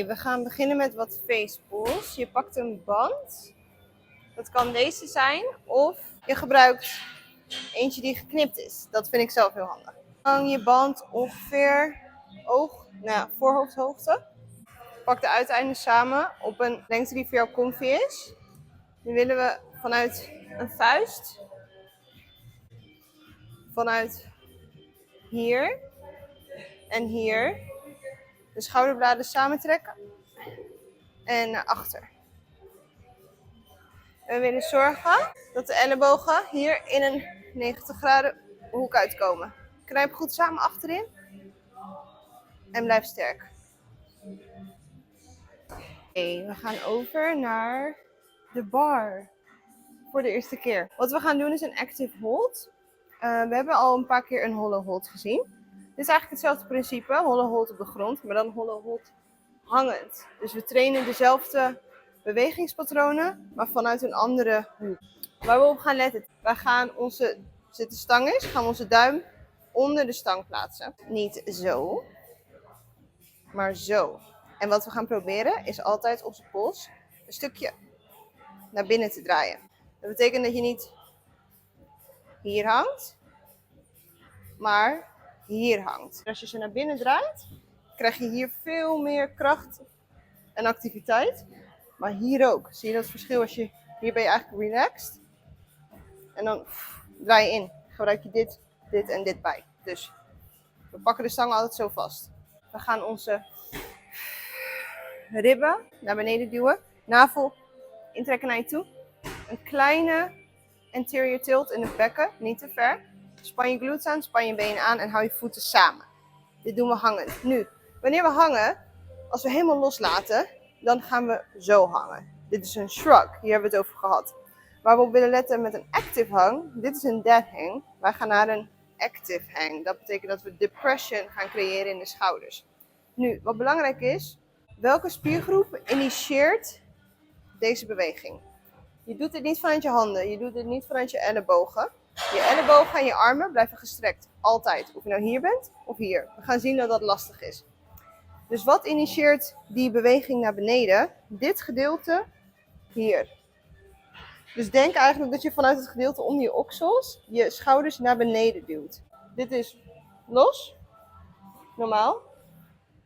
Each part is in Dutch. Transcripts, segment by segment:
We gaan beginnen met wat face pulls. Je pakt een band. Dat kan deze zijn. Of je gebruikt eentje die geknipt is. Dat vind ik zelf heel handig. Hang je band ongeveer voorhoofdhoogte. Pak de uiteinden samen op een lengte die voor jou comfy is. Nu willen we vanuit een vuist. Vanuit hier. En hier. De schouderbladen samentrekken. En naar achter. We willen zorgen dat de ellebogen hier in een 90 graden hoek uitkomen. Knijp goed samen achterin. En blijf sterk. Oké, we gaan over naar de bar. Voor de eerste keer. Wat we gaan doen is een active hold. We hebben al een paar keer een hollow hold gezien. Dit is eigenlijk hetzelfde principe. Hollow hold op de grond, maar dan hollow hold hangend. Dus we trainen dezelfde bewegingspatronen, maar vanuit een andere hoek. Waar we op gaan letten. Wij gaan als de stang is, gaan we onze duim onder de stang plaatsen. Niet zo, maar zo. En wat we gaan proberen is altijd onze pols een stukje naar binnen te draaien. Dat betekent dat je niet hier hangt, maar hier hangt. Als je ze naar binnen draait, krijg je hier veel meer kracht en activiteit. Maar hier ook. Zie je dat verschil? Hier ben je eigenlijk relaxed. En dan draai je in. Gebruik je dit, dit en dit bij. Dus we pakken de stang altijd zo vast. We gaan onze ribben naar beneden duwen. Navel intrekken naar je toe. Een kleine anterior tilt in het bekken. Niet te ver. Span je glutes aan, span je benen aan en hou je voeten samen. Dit doen we hangend. Nu, wanneer we hangen, als we helemaal loslaten, dan gaan we zo hangen. Dit is een shrug, hier hebben we het over gehad. Waar we op willen letten met een active hang, dit is een dead hang. Wij gaan naar een active hang. Dat betekent dat we depression gaan creëren in de schouders. Nu, wat belangrijk is, welke spiergroep initieert deze beweging? Je doet dit niet vanuit je handen, je doet dit niet vanuit je ellebogen. Je ellebogen en je armen blijven gestrekt, altijd. Of je nou hier bent of hier. We gaan zien dat dat lastig is. Dus wat initieert die beweging naar beneden? Dit gedeelte hier. Dus denk eigenlijk dat je vanuit het gedeelte om je oksels je schouders naar beneden duwt. Dit is los, normaal,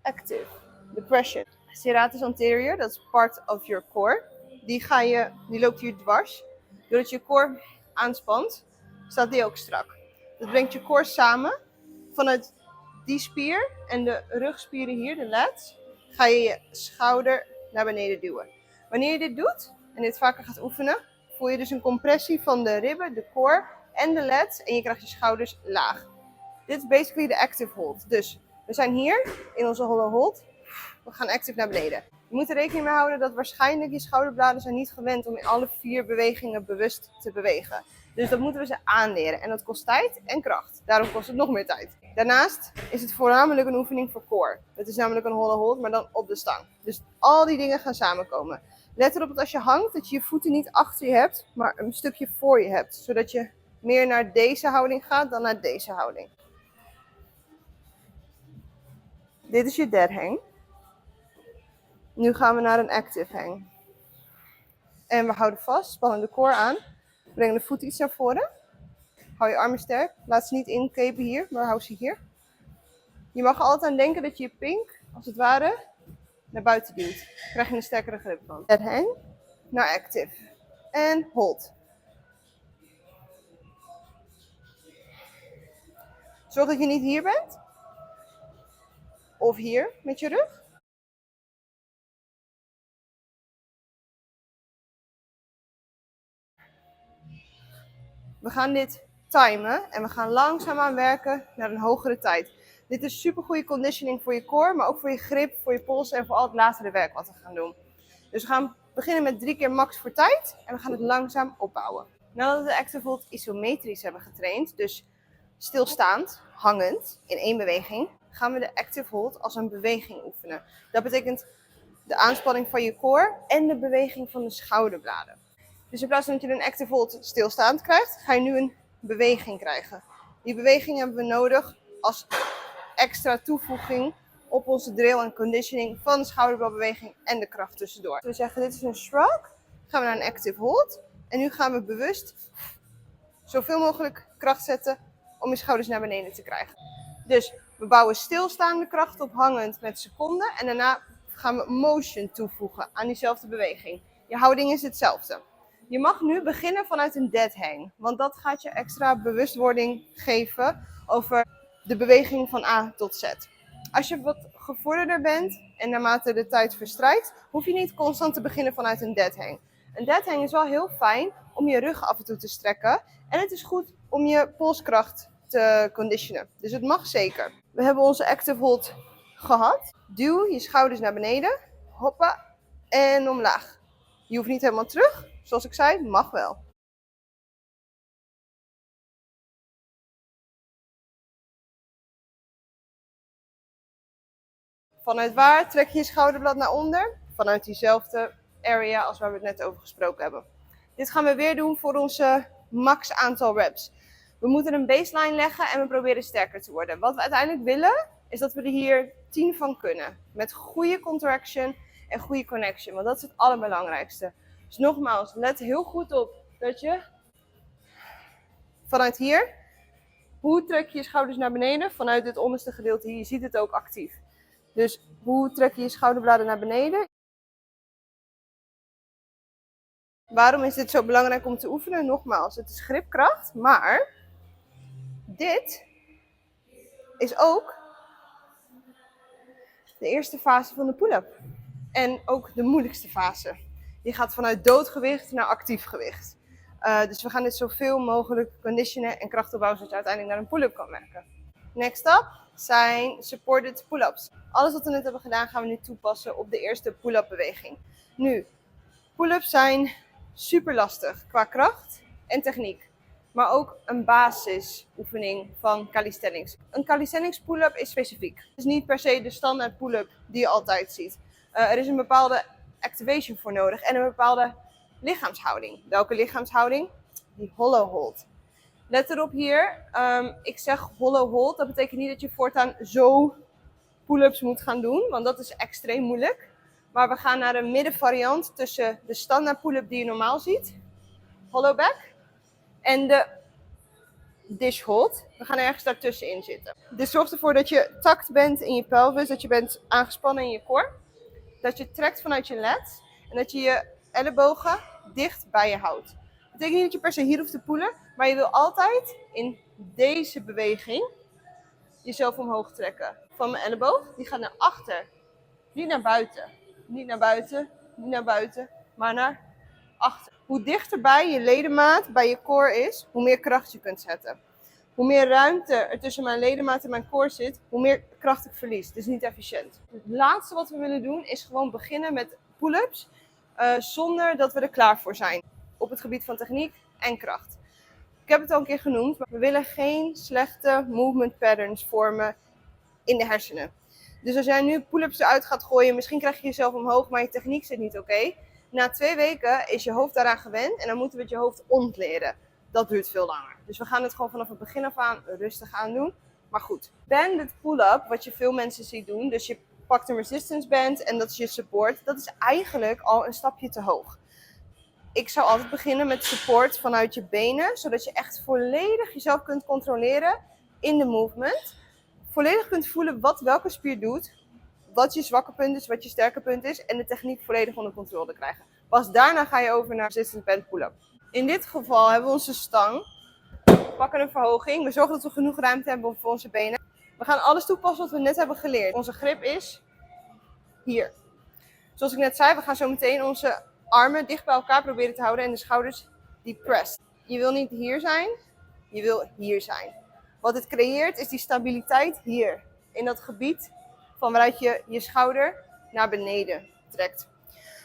active, depression. Serratus anterior, dat is part of your core. Die loopt hier dwars. Doordat je core aanspant, staat die ook strak. Dat brengt je core samen. Vanuit die spier en de rugspieren hier, de lats, ga je je schouder naar beneden duwen. Wanneer je dit doet en dit vaker gaat oefenen, voel je dus een compressie van de ribben, de core en de lats en je krijgt je schouders laag. Dit is basically de active hold. Dus we zijn hier in onze hollow hold. We gaan active naar beneden. Je moet er rekening mee houden dat waarschijnlijk je schouderbladen zijn niet gewend om in alle 4 bewegingen bewust te bewegen. Dus dat moeten we ze aanleren en dat kost tijd en kracht. Daarom kost het nog meer tijd. Daarnaast is het voornamelijk een oefening voor core. Het is namelijk een hollow hold, maar dan op de stang. Dus al die dingen gaan samenkomen. Let erop dat als je hangt, dat je je voeten niet achter je hebt, maar een stukje voor je hebt. Zodat je meer naar deze houding gaat dan naar deze houding. Dit is je dead hang. Nu gaan we naar een active hang. En we houden vast, spannen de core aan. Breng de voet iets naar voren. Hou je armen sterk. Laat ze niet inkepen hier, maar hou ze hier. Je mag er altijd aan denken dat je je pink, als het ware, naar buiten duwt. Dan krijg je een sterkere grip van. Dead hang naar active. En hold. Zorg dat je niet hier bent. Of hier met je rug. We gaan dit timen en we gaan langzaamaan werken naar een hogere tijd. Dit is super goede conditioning voor je core, maar ook voor je grip, voor je pols en voor al het latere werk wat we gaan doen. Dus we gaan beginnen met 3 keer max voor tijd en we gaan het langzaam opbouwen. Nadat we de active hold isometrisch hebben getraind, dus stilstaand, hangend, in 1 beweging, gaan we de active hold als een beweging oefenen. Dat betekent de aanspanning van je core en de beweging van de schouderbladen. Dus in plaats van dat je een active hold stilstaand krijgt, ga je nu een beweging krijgen. Die beweging hebben we nodig als extra toevoeging op onze drill en conditioning van de schouderbladbeweging en de kracht tussendoor. We zeggen dit is een shrug, gaan we naar een active hold. En nu gaan we bewust zoveel mogelijk kracht zetten om je schouders naar beneden te krijgen. Dus we bouwen stilstaande kracht op hangend met seconden en daarna gaan we motion toevoegen aan diezelfde beweging. Je houding is hetzelfde. Je mag nu beginnen vanuit een dead hang, want dat gaat je extra bewustwording geven over de beweging van A tot Z. Als je wat gevorderder bent en naarmate de tijd verstrijkt, hoef je niet constant te beginnen vanuit een dead hang. Een dead hang is wel heel fijn om je rug af en toe te strekken en het is goed om je polskracht te conditionen. Dus het mag zeker. We hebben onze active hold gehad. Duw je schouders naar beneden, hoppa en omlaag. Je hoeft niet helemaal terug, zoals ik zei, mag wel. Vanuit waar trek je je schouderblad naar onder? Vanuit diezelfde area als waar we het net over gesproken hebben. Dit gaan we weer doen voor onze max aantal reps. We moeten een baseline leggen en we proberen sterker te worden. Wat we uiteindelijk willen, is dat we er hier 10 van kunnen. Met goede contraction en goede connection, want dat is het allerbelangrijkste. Dus nogmaals, let heel goed op dat je vanuit hier, hoe trek je je schouders naar beneden? Vanuit dit onderste gedeelte hier, je ziet het ook actief. Dus hoe trek je je schouderbladen naar beneden? Waarom is dit zo belangrijk om te oefenen? Nogmaals, het is gripkracht, maar dit is ook de eerste fase van de pull-up. En ook de moeilijkste fase. Je gaat vanuit doodgewicht naar actief gewicht. Dus we gaan dit zoveel mogelijk conditionen en kracht opbouwen zodat je uiteindelijk naar een pull-up kan werken. Next up zijn supported pull-ups. Alles wat we net hebben gedaan gaan we nu toepassen op de eerste pull-up beweging. Nu, pull-ups zijn super lastig qua kracht en techniek. Maar ook een basisoefening van calisthenics. Een calisthenics pull-up is specifiek. Het is niet per se de standaard pull-up die je altijd ziet. Er is een bepaalde activation voor nodig en een bepaalde lichaamshouding. Welke lichaamshouding? Die hollow hold. Let erop hier, ik zeg hollow hold. Dat betekent niet dat je voortaan zo pull-ups moet gaan doen, want dat is extreem moeilijk. Maar we gaan naar een middenvariant tussen de standaard pull-up die je normaal ziet, hollow back, en de dish hold. We gaan ergens daartussenin zitten. Dit zorgt ervoor dat je takt bent in je pelvis, dat je bent aangespannen in je core. Dat je trekt vanuit je lats en dat je je ellebogen dicht bij je houdt. Dat betekent niet dat je per se hier hoeft te poelen, maar je wil altijd in deze beweging jezelf omhoog trekken. Van mijn elleboog, die gaat naar achter. Niet naar buiten. Niet naar buiten, niet naar buiten, maar naar achter. Hoe dichterbij je ledemaat bij je core is, hoe meer kracht je kunt zetten. Hoe meer ruimte er tussen mijn ledemaat en mijn core zit, hoe meer kracht ik verlies. Het is niet efficiënt. Het laatste wat we willen doen is gewoon beginnen met pull-ups zonder dat we er klaar voor zijn. Op het gebied van techniek en kracht. Ik heb het al een keer genoemd, maar we willen geen slechte movement patterns vormen in de hersenen. Dus als jij nu pull-ups eruit gaat gooien, misschien krijg je jezelf omhoog, maar je techniek zit niet oké. Na 2 weken is je hoofd daaraan gewend en dan moeten we het je hoofd ontleren. Dat duurt veel langer. Dus we gaan het gewoon vanaf het begin af aan rustig aan doen. Maar goed, banded pull-up, wat je veel mensen ziet doen, dus je pakt een resistance band en dat is je support, dat is eigenlijk al een stapje te hoog. Ik zou altijd beginnen met support vanuit je benen, zodat je echt volledig jezelf kunt controleren in de movement. Volledig kunt voelen wat welke spier doet, wat je zwakke punt is, wat je sterke punt is en de techniek volledig onder controle krijgen. Pas daarna ga je over naar resistant band pull-up. In dit geval hebben we onze stang. We pakken een verhoging. We zorgen dat we genoeg ruimte hebben voor onze benen. We gaan alles toepassen wat we net hebben geleerd. Onze grip is hier. Zoals ik net zei, we gaan zo meteen onze armen dicht bij elkaar proberen te houden en de schouders die pressed. Je wil niet hier zijn, je wil hier zijn. Wat het creëert is die stabiliteit hier. In dat gebied van waaruit je je schouder naar beneden trekt.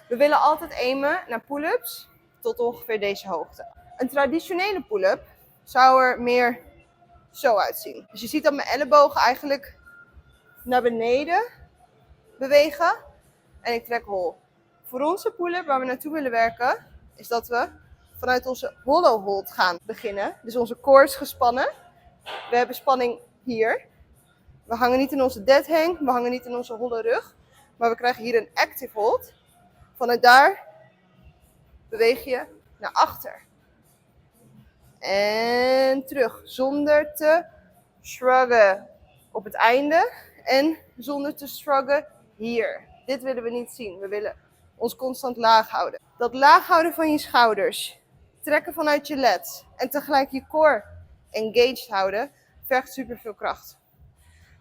We willen altijd aimen naar pull-ups tot ongeveer deze hoogte. Een traditionele pull-up zou er meer zo uitzien. Dus je ziet dat mijn ellebogen eigenlijk naar beneden bewegen en ik trek hol. Voor onze pull-up waar we naartoe willen werken is dat we vanuit onze hollow hold gaan beginnen. Dus onze core is gespannen. We hebben spanning hier. We hangen niet in onze dead hang, we hangen niet in onze holle rug. Maar we krijgen hier een active hold. Vanuit daar beweeg je naar achter. En terug, zonder te shruggen op het einde. En zonder te shruggen hier. Dit willen we niet zien. We willen ons constant laag houden. Dat laag houden van je schouders, trekken vanuit je lats en tegelijk je core engaged houden, vergt superveel kracht.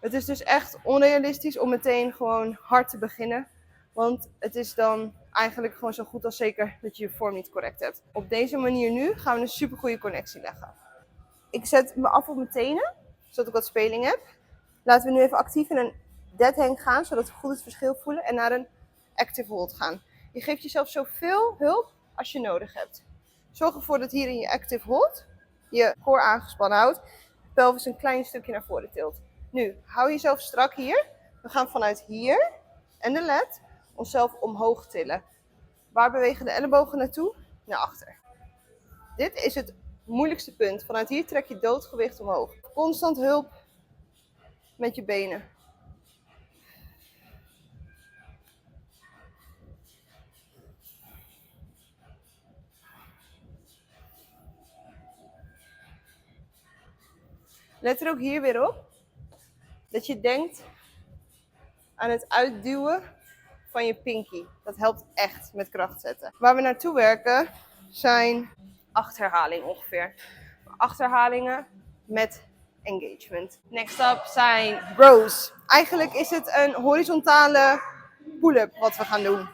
Het is dus echt onrealistisch om meteen gewoon hard te beginnen. Want het is dan eigenlijk gewoon zo goed als zeker dat je je vorm niet correct hebt. Op deze manier nu gaan we een supergoeie connectie leggen. Ik zet me af op mijn tenen, zodat ik wat speling heb. Laten we nu even actief in een dead hang gaan, zodat we goed het verschil voelen. En naar een active hold gaan. Je geeft jezelf zoveel hulp als je nodig hebt. Zorg ervoor dat hier in je active hold je core aangespannen houdt. Pelvis een klein stukje naar voren tilt. Nu, hou jezelf strak hier. We gaan vanuit hier en de lat onszelf omhoog tillen. Waar bewegen de ellebogen naartoe? Naar achter. Dit is het moeilijkste punt. Vanuit hier trek je doodgewicht omhoog. Constant hulp met je benen. Let er ook hier weer op dat je denkt aan het uitduwen van je pinky. Dat helpt echt met kracht zetten. Waar we naartoe werken zijn 8 herhalingen ongeveer. 8 herhalingen met engagement. Next up zijn rows. Eigenlijk is het een horizontale pull-up wat we gaan doen.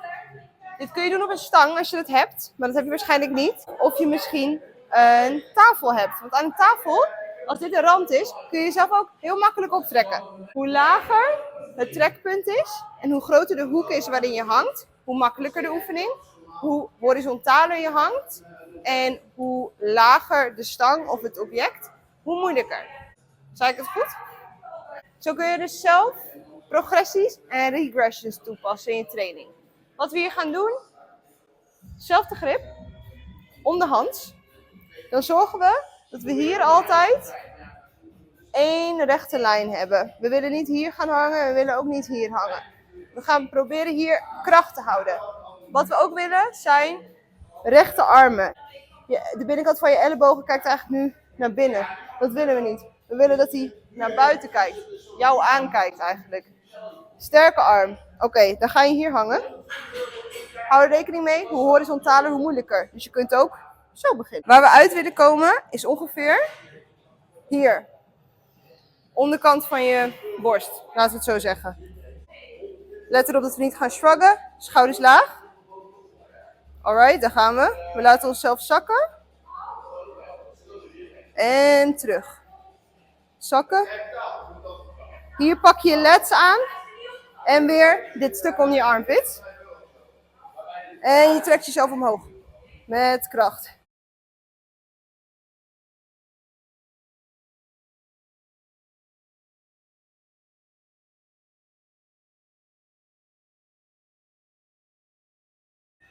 Dit kun je doen op een stang als je dat hebt, maar dat heb je waarschijnlijk niet. Of je misschien een tafel hebt. Want aan een tafel, als dit een rand is, kun je jezelf ook heel makkelijk optrekken. Hoe lager het trekpunt is en hoe groter de hoek is waarin je hangt, hoe makkelijker de oefening. Hoe horizontaler je hangt en hoe lager de stang of het object, hoe moeilijker. Zei ik het goed? Zo kun je dus zelf progressies en regressions toepassen in je training. Wat we hier gaan doen, zelfde grip, om de hand. Dan zorgen we dat we hier altijd één rechte lijn hebben. We willen niet hier gaan hangen, we willen ook niet hier hangen. We gaan proberen hier kracht te houden. Wat we ook willen zijn rechte armen. De binnenkant van je ellebogen kijkt eigenlijk nu naar binnen. Dat willen we niet. We willen dat hij naar buiten kijkt. Jou aankijkt eigenlijk. Sterke arm. Oké, dan ga je hier hangen. Hou er rekening mee, hoe horizontaler, hoe moeilijker. Dus je kunt ook zo beginnen. Waar we uit willen komen is ongeveer hier. Onderkant van je borst, laten we het zo zeggen. Let erop dat we niet gaan shruggen. Schouders laag. Alright, daar gaan we. We laten onszelf zakken. En terug. Zakken. Hier pak je lats aan. En weer dit stuk om je armpit. En je trekt jezelf omhoog. Met kracht.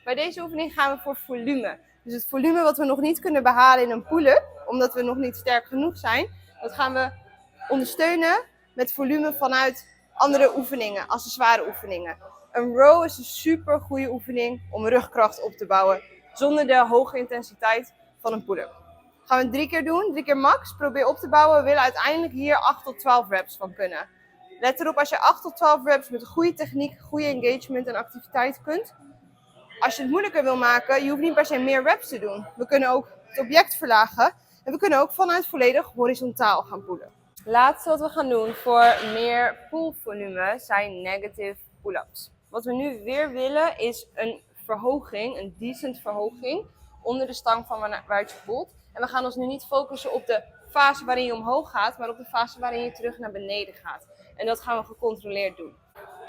Bij deze oefening gaan we voor volume. Dus het volume wat we nog niet kunnen behalen in een pull-up, omdat we nog niet sterk genoeg zijn, dat gaan we ondersteunen met volume vanuit andere oefeningen, als de zware oefeningen. Een row is een super goede oefening om rugkracht op te bouwen, zonder de hoge intensiteit van een pull-up. Gaan we 3 keer doen, 3 keer max. Probeer op te bouwen. We willen uiteindelijk hier 8 tot 12 reps van kunnen. Let erop, als je 8 tot 12 reps met goede techniek, goede engagement en activiteit kunt. Als je het moeilijker wil maken, je hoeft niet per se meer reps te doen. We kunnen ook het object verlagen en we kunnen ook vanuit volledig horizontaal gaan pullen. Laatste wat we gaan doen voor meer pullvolume zijn negative pull-ups. Wat we nu weer willen is een verhoging, een decent verhoging onder de stang van waaruit je pullt. En we gaan ons nu niet focussen op de fase waarin je omhoog gaat, maar op de fase waarin je terug naar beneden gaat. En dat gaan we gecontroleerd doen.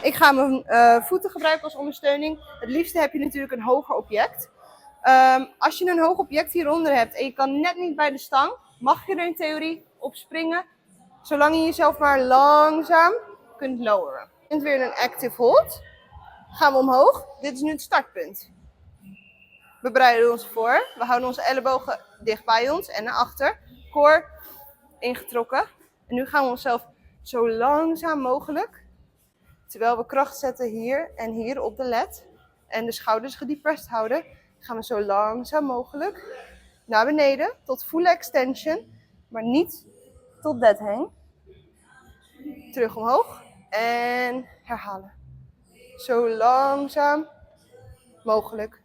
Ik ga mijn voeten gebruiken als ondersteuning. Het liefste heb je natuurlijk een hoger object. Als je een hoog object hieronder hebt en je kan net niet bij de stang, mag je er in theorie op springen. Zolang je jezelf maar langzaam kunt loweren. Je kunt weer een active hold. Gaan we omhoog. Dit is nu het startpunt. We bereiden ons voor. We houden onze ellebogen dicht bij ons en naar achter. Core ingetrokken. En nu gaan we onszelf Zo langzaam mogelijk. Terwijl we kracht zetten hier en hier op de led. En de schouders gedepressed houden. Gaan we zo langzaam mogelijk naar beneden. Tot full extension. Maar niet tot dead hang. Terug omhoog. En herhalen. Zo langzaam mogelijk.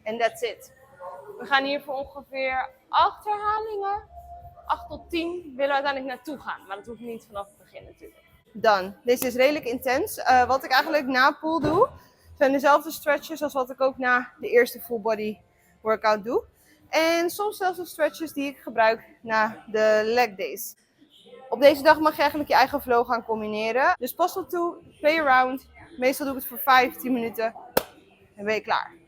En that's it. We gaan hier voor ongeveer 8 herhalingen. 8 tot 10 willen we uiteindelijk naartoe gaan. Maar dat hoeft niet vanaf het begin natuurlijk. Done. Deze is redelijk intens. Wat ik eigenlijk na pool doe, zijn dezelfde stretches als wat ik ook na de eerste full body workout doe. En soms zelfs de stretches die ik gebruik na de leg days. Op deze dag mag je eigenlijk je eigen flow gaan combineren. Dus pas op toe, play around. Meestal doe ik het voor 5-10 minuten en ben je klaar.